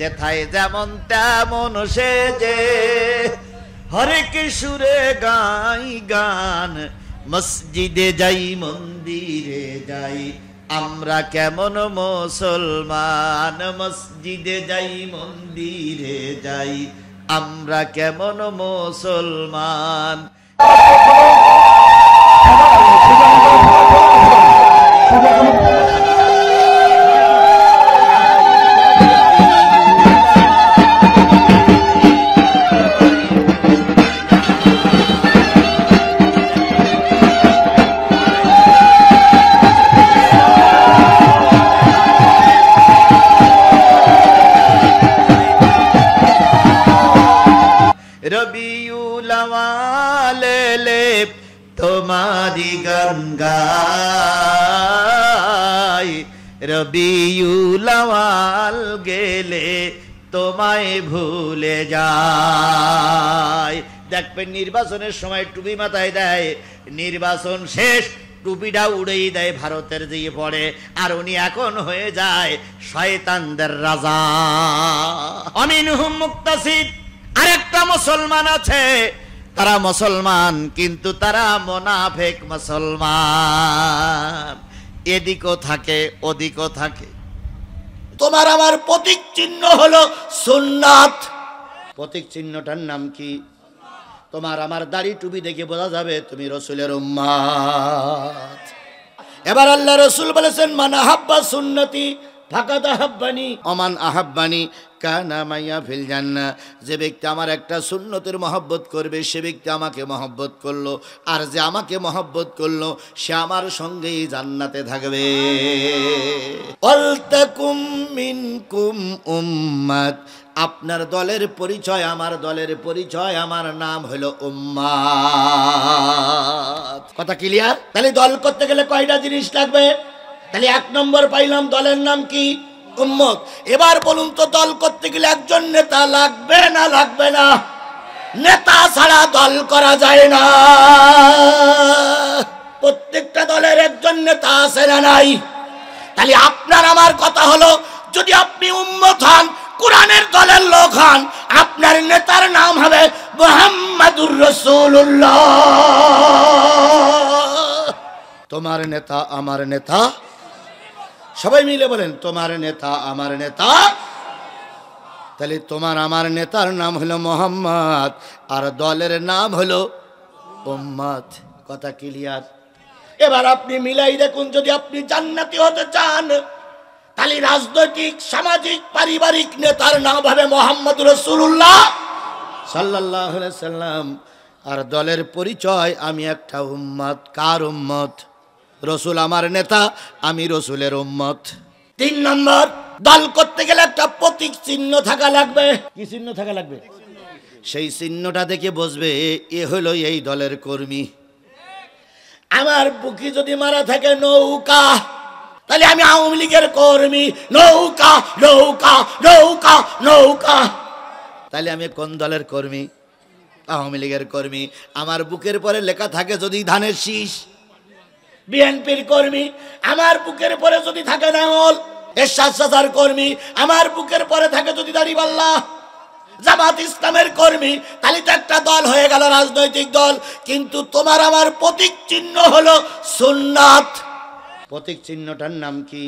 যেথায় যেমন তেমন সেজে হরেক সুরে গাই গান, মসজিদে যাই মন্দিরে যাই আমরা কেমন মুসলমান, মসজিদে যাই মন্দিরে যাই আমরা কেমন মুসলমান। রবিউল আওয়ালে তোমারি গান গাই, রবিউল আওয়াল গেলে তোমায় ভুলে যায়। দেখবেন নির্বাচনের সময় টুপি মাথায় দেয়, নির্বাচন শেষ টুপিটা উড়েই দেয় ভারতের দিয়ে পড়ে, আর উনি এখন হয়ে যায় শয়তানদের রাজা। আমিনহুম মুক্তাসিদ। আরেকটা মুসলমান আছে, তারা মুসলমান কিন্তু তারা মুনাফিক মুসলমান, এদিকও থাকে ওদিকও থাকে। তোমার আমার প্রতীক চিহ্ন হলো সুন্নাত। প্রতীক চিহ্নটার নাম কি? তোমার আমার দাড়ি টুপি দেখে বোঝা যাবে তুমি রাসূলের উম্মত। এবার আল্লাহ রাসূল বলেছেন, মান আহাব্বা সুন্নতি ফাকাদ আহাব্বানি ওমান আহাব্বানি কানা মাইয়া ফিল জান্নাহ। যে ব্যক্তি আমার একটা সুন্নতের মহব্বত করবে সে ব্যক্তি আমাকে মহব্বত করলো, আর যে আমাকে মহব্বত করলো সে আমার সঙ্গেই জান্নাতে থাকবে। ওয়ালতাকুম মিনকুম উম্মাত। আপনার দলের পরিচয় আমার দলের পরিচয়, আমার নাম হলো উম্মাত। কথা ক্লিয়ার? তাহলে দল করতে গেলে কয়টা জিনিস লাগবে? তাহলে 1 নম্বর পাইলাম, দলের নাম কি? উম্মত। এবার বলুন তো, দল করতে গেলে একজন নেতা লাগবে না লাগবে না? নেতা ছাড়া দল করা যায় না। প্রত্যেকটা দলের একজন নেতা আছে না নাই? তাহলে আপনার আমার কথা হলো, যদি আপনি উম্মত হন, কোরআনের দলের লোক হন, আপনার নেতার নাম হবে মুহাম্মাদুর রাসূলুল্লাহ। তোমার নেতা আমার নেতা, সবাই মিলে বলেন তোমার নেতা আমার নেতা। তাহলে তোমার আমার নেতার নাম হলো মুহাম্মদ, আর দলের নাম হলো উম্মত। কথা ক্লিয়ার? এবার আপনি মিলাই দেখুন, যদি আপনি জান্নাতি হতে চান তাহলে রাজনৈতিক সামাজিক পারিবারিক নেতার নাম হবে মুহাম্মদুর রাসূলুল্লাহ সাল্লাল্লাহু আলাইহি সাল্লাম, আর দলের পরিচয় আমি একটা উম্মত। কার উম্মত? রসুল আমার নেতা, আমি রসুলের উম্মত। 3 নম্বর, দল করতে গেলে একটা প্রতীক চিহ্ন থাকা লাগবে। কি চিহ্ন থাকা লাগবে? সেই চিহ্নটা দেখে বুঝবে এ হলো এই দলের কর্মী। আমার বুকি যদি মারা থাকে নৌকা, তাহলে আমি আওয়ামী লীগের কর্মী। নৌকা নৌকা নৌকা নৌকা, তাহলে আমি কোন দলের কর্মী? আওয়ামী লীগের কর্মী। আমার বুকের পরে লেখা থাকে যদি ধানের শীষ, বিএনপির কর্মী। আমার বুকের পরে যদি থাকে নাঙ্গল, এরশাদ চাচার কর্মী। আমার বুকের পরে থাকে যদি দাড়িপাল্লা, জামাত ইসলামের কর্মী। তাহলে তো একটা দল হয়ে গেল, রাজনৈতিক দল। কিন্তু তোমার আমার প্রতীক চিহ্ন হলো সুন্নাত। প্রতীক চিহ্নটার নাম কি?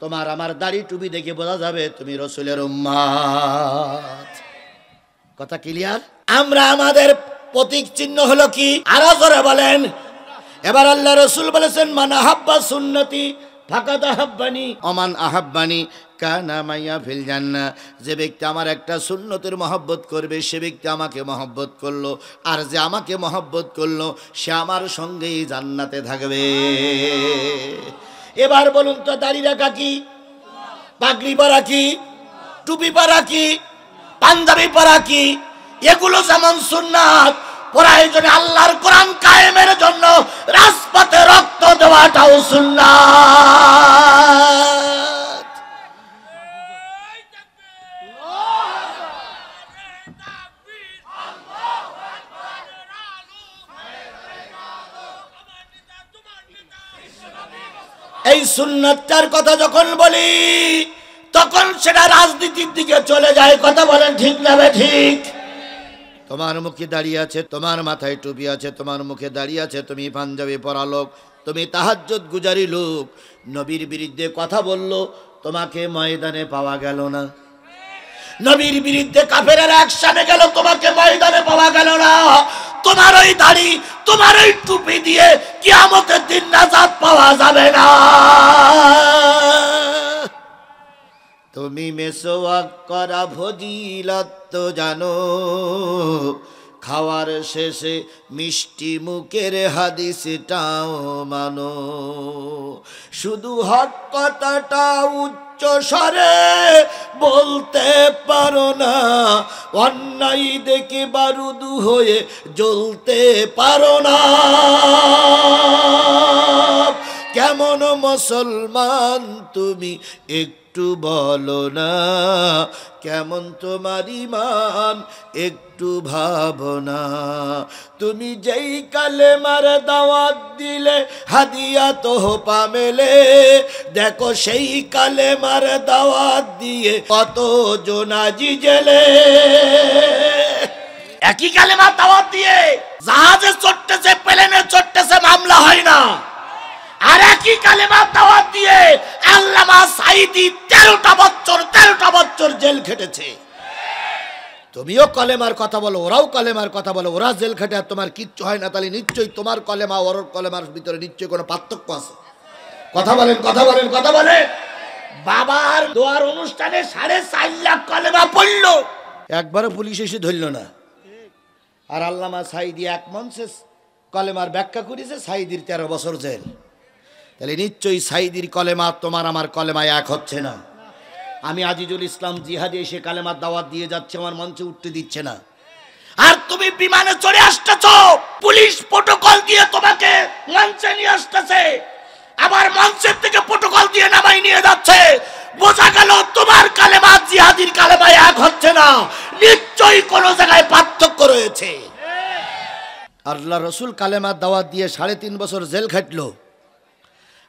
তোমার আমার দাড়ি টুপি দেখে বোঝা যাবে তুমি রাসূলের উম্মত। কথা ক্লিয়ার? আমরা আমাদের প্রতীক চিহ্ন হলো কি? আরো জোরে বলেন। এবার আল্লাহ রাসূল বলেছেন, মান আহাব্বা সুন্নতি ফাকাদ আহাব্বানি ওমান আহাব্বানি কানা মাইয়া ফিল জান্নাহ। যে ব্যক্তি আমার একটা সুন্নতের মহব্বত করবে সে ব্যক্তি আমাকে মহব্বত করলো, আর যে আমাকে মহব্বত করলো সে আমার সঙ্গেই জান্নাতে থাকবে। এবার বলুন তো, দাড়ি রাখা কি? পাগড়ি পরা কি? টুপি পরা কি? পাঞ্জাবি পরা কি? এগুলো যেমন সুন্নাত, প্রয়োজনে আল্লাহর কোরআন কায়েমের জন্য রাজপথে রক্ত দেওয়াটাও সুন্নাত। এই সুন্নাতটার কথা যখন বলি তখন সেটা রাজনীতির দিকে চলে যায়। কথা বলেন ঠিক না ঠিক? তোমার মুখে দাঁড়িয়ে আছে, তোমার মাথায় টুপি আছে, তোমার মুখে দাঁড়িয়ে আছে, তুমি পাঞ্জাবি পরা লোক, তুমি তাহাজ্জুদ গুজারি লোক, নবীর বিরুদ্ধে কথা বললো, তোমাকে ময়দানে পাওয়া গেল না। নবীর বিরুদ্ধে কাফেরেরা একসাথে গেল, তোমাকে ময়দানে পাওয়া গেল না। তোমার ওই দাড়ি, তোমার ওই টুপি দিয়ে কিয়ামতের দিন নাজাত পাওয়া যাবে না। তুমি মেসওয়াক করা ফজিলত তো জানো, খাওয়ার শেষে মিষ্টি মুখের হাদিসটাও মানো, শুধু হক কথাটা উচ্চ স্বরে বলতে পারো না, অন্যায় দেখে বারুদ হয়ে জ্বলতে পারো না। কেমন মুসলমান তুমি একটু বলো না, কেমন তোমার ঈমান একটু ভাবনা। তুমি যেই কালেমার দাওয়াত দিলে হাদিয়া তোহফা মেলে, দেখো সেই কালেমার দাওয়াত দিয়ে কত জোনাজি জেলে। একই কালেমার দাওয়াত দিয়ে জাহাজে চড়তেছে, প্লেনে চড়তেছে, মামলা হয় না। আর একই কালেমার দাওয়াত দিয়ে আল্লামা সাঈদী 13টা বছর জেল খেটেছে। তুমিও কলেমার কথা বলো, ওরাও কলেমার কথা বলো, ওরা জেল খেটে আর তোমার কিচ্ছু হয় না, তাহলে নিশ্চয়ই তোমার কলেমা ওর কলেমার ভিতরে নিশ্চয়ই কোনো পার্থক্য আছে। কথা বলেন, কথা বলেন, কথা বলেন। বাবার দোয়ার অনুষ্ঠানে 4.5 লাখ কলেমা পড়লো, একবারও পুলিশ এসে ধরল না। আর আল্লামা সাঈদী এক মঞ্চে কলেমার ব্যাখ্যা করেছে, সাঈদীর 13 বছর জেল। তাহলে নিশ্চয়ই সাঈদীর কলেমা তোমার আমার কলেমায় এক হচ্ছে না। আমি আজিজুল ইসলাম জিহাদি এসে কালেমার দাওয়াত দিয়ে যাচ্ছে, আমার মঞ্চে উঠতে দিচ্ছে না। আর তুমি বিমানে চড়ে আসতেছ, পুলিশ প্রটোকল দিয়ে তোমাকে মঞ্চে নিয়ে আসতেছে, আবার মঞ্চের থেকে প্রটোকল দিয়ে নামাই নিয়ে যাচ্ছে। বোঝা গেল তোমার কালেমা জিহাদির কালেমায় এক হচ্ছে না, নিশ্চয়ই কোনো জায়গায় পার্থক্য রয়েছে। আল্লাহ রসুল কালেমার দাওয়াত দিয়ে 3.5 বছর জেল খাটলো,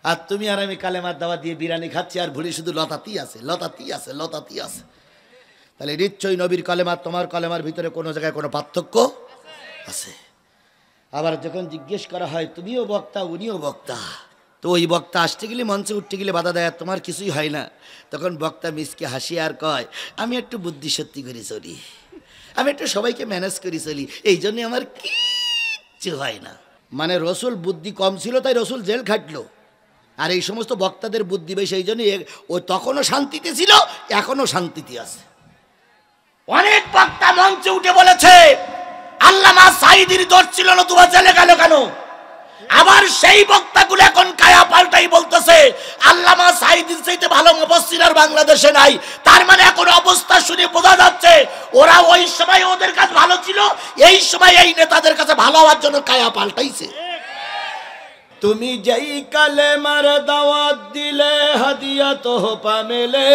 আর তুমি আর আমি কালেমার দাওয়াত দিয়ে বিরিয়ানি খাচ্ছি, আর ভুলি শুধু লতাতি আছে, লতাতি আছে, লতাতি আছে। তাহলে নিশ্চয়ই নবীর কলেমা তোমার কলেমার ভিতরে কোনো জায়গায় কোনো পার্থক্য আছে। আবার যখন জিজ্ঞেস করা হয় তুমিও বক্তা উনিও বক্তা, তো ওই বক্তা আসতে গেলে মঞ্চে উঠতে গেলে বাধা দেয়, তোমার কিছুই হয় না, তখন বক্তা মিসকে হাসি আর কয়, আমি একটু বুদ্ধি সত্যি করে চলি, আমি একটু সবাইকে ম্যানেজ করে চলি, এই জন্যে আমার কিচ্ছু হয় না। মানে রসুল বুদ্ধি কম ছিল তাই রসুল জেল খাটলো, আর এই সমস্ত বক্তাদের বুদ্ধি বেশি, এই জন্য ও তখনও শান্তিতে ছিল, এখনো শান্তিতে আছে। অনেক বক্তা মঞ্চে উঠে বলেছে আল্লামা সাঈদীর দোষ ছিল না, তোমার জেলে গেল কেন? আবার সেই বক্তাগুলো এখন কায়া পাল্টাই বলতেছে আল্লামা সাঈদীর চাইতে ভালো মুফাসসির আর বাংলাদেশে নাই। তার মানে এখন অবস্থা শুনে বোঝা যাচ্ছে ওরা ওই সময় ওদের কাছে ভালো ছিল, এই সময় এই নেতাদের কাছে ভালো হওয়ার জন্য কায়া পাল্টাইছে। তুমি যেই কালেমার দাওয়াত দিলে হাদিয়া তোহফা মেলে,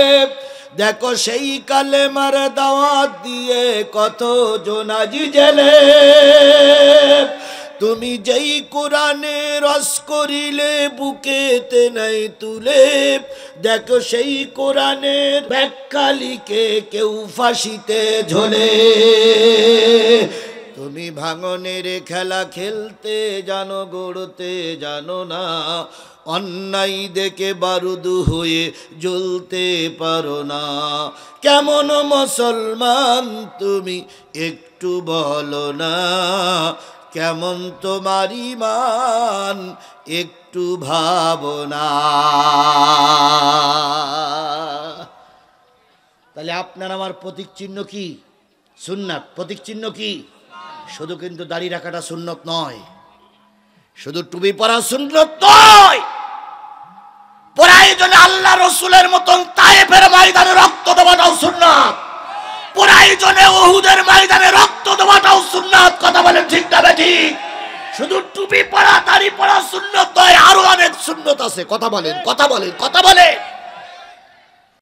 দেখো সেই কালেমার দাওয়াত দিয়ে কত জোনাজি জেলে। তুমি যেই কোরআনে রস করিলে বুকেতে নাই তুলে, দেখো সেই কোরআনের ব্যাখ্যা লিখে কেউ ফাঁসিতে ঝোলে। তুমি ভাঙনের খেলা খেলতে জানো, গড়তে জানো না, অন্যায় দেখে বারুদ হয়ে জ্বলতে পারো না। কেমন মুসলমান তুমি একটু বলো না, কেমন তোমার ঈমান একটু ভাবনা। তাহলে আপনার আমার প্রতীক চিহ্ন কি? সুন্নাত। প্রতীক চিহ্ন কি? শুধু কিন্তু দাড়ি রাখাটা সুন্নত নয়, শুধু টুপি পরা সুন্নত নয়, প্রয়োজনে আল্লাহ রসুলের মতন তায়েফের ময়দানে রক্ত দেওয়াটাও সুন্নাত, প্রয়োজনে উহুদের ময়দানে রক্ত দেওয়াটাও সুন্নাত। কথা বলেন ঠিক না ঠিক? শুধু টুপি পরা দাড়ি পরা সুন্নত নয়, আরো অনেক সুন্নত আছে। কথা বলেন, কথা বলেন, কথা বলেন।